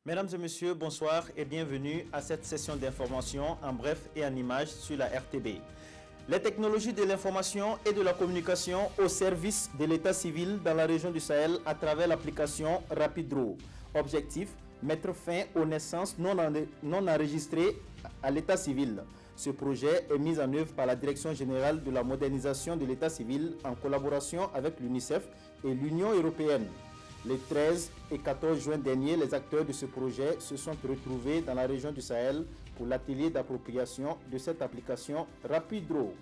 Mesdames et messieurs, bonsoir et bienvenue à cette session d'information en bref et en images sur la RTB. Les technologies de l'information et de la communication au service de l'état civil dans la région du Sahel à travers l'application Rapidro. Objectif, mettre fin aux naissances non enregistrées à l'état civil. Ce projet est mis en œuvre par la Direction générale de la modernisation de l'état civil en collaboration avec l'UNICEF et l'Union européenne. Les 13 et 14 juin dernier, les acteurs de ce projet se sont retrouvés dans la région du Sahel pour l'atelier d'appropriation de cette application Rapidro.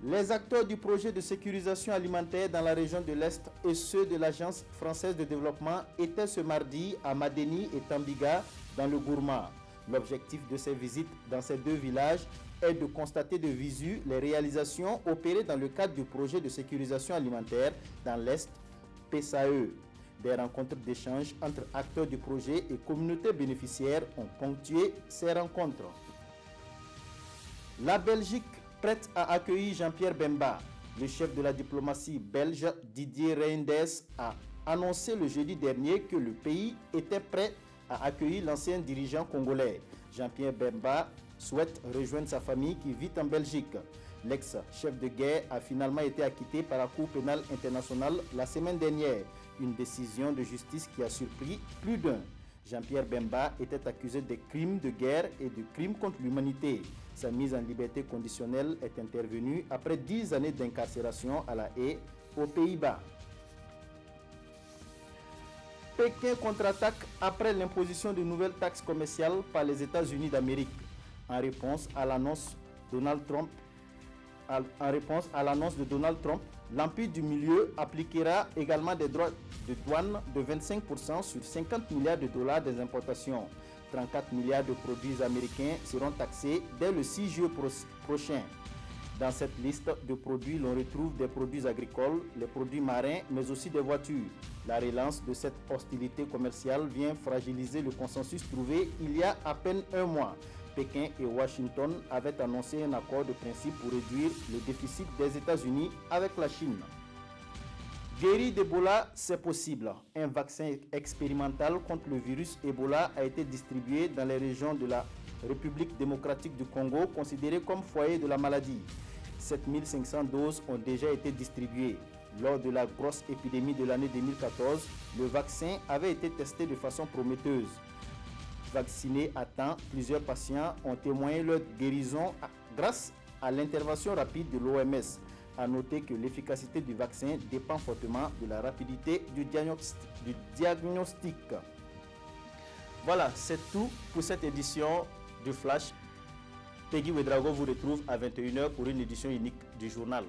Les acteurs du projet de sécurisation alimentaire dans la région de l'Est et ceux de l'Agence française de développement étaient ce mardi à Madeni et Tambiga dans le Gourma. L'objectif de ces visites dans ces deux villages est de constater de visu les réalisations opérées dans le cadre du projet de sécurisation alimentaire dans l'Est PSAE. Des rencontres d'échange entre acteurs du projet et communautés bénéficiaires ont ponctué ces rencontres. La Belgique prête à accueillir Jean-Pierre Bemba. Le chef de la diplomatie belge Didier Reynders a annoncé le jeudi dernier que le pays était prêt à accueillir l'ancien dirigeant congolais. Jean-Pierre Bemba souhaite rejoindre sa famille qui vit en Belgique. L'ex-chef de guerre a finalement été acquitté par la Cour pénale internationale la semaine dernière. Une décision de justice qui a surpris plus d'un. Jean-Pierre Bemba était accusé de crimes de guerre et de crimes contre l'humanité. Sa mise en liberté conditionnelle est intervenue après 10 années d'incarcération à La Haye, aux Pays-Bas. Pékin contre-attaque après l'imposition de nouvelles taxes commerciales par les États-Unis d'Amérique. En réponse à l'annonce de Donald Trump, l'Empire du Milieu appliquera également des droits de douane de 25% sur 50 milliards de dollars des importations. 34 milliards de produits américains seront taxés dès le 6 juillet prochain. Dans cette liste de produits, l'on retrouve des produits agricoles, les produits marins, mais aussi des voitures. La relance de cette hostilité commerciale vient fragiliser le consensus trouvé il y a à peine un mois. Pékin et Washington avaient annoncé un accord de principe pour réduire le déficit des États-Unis avec la Chine. Guérir d'Ebola, c'est possible. Un vaccin expérimental contre le virus Ebola a été distribué dans les régions de la République démocratique du Congo, considérées comme foyer de la maladie. 7500 doses ont déjà été distribuées. Lors de la grosse épidémie de l'année 2014, le vaccin avait été testé de façon prometteuse. Vaccinés à temps, plusieurs patients ont témoigné leur guérison grâce à l'intervention rapide de l'OMS. A noter que l'efficacité du vaccin dépend fortement de la rapidité du diagnostic. Voilà, c'est tout pour cette édition du Flash. Peggy Ouedraogo vous retrouve à 21 h pour une édition unique du journal.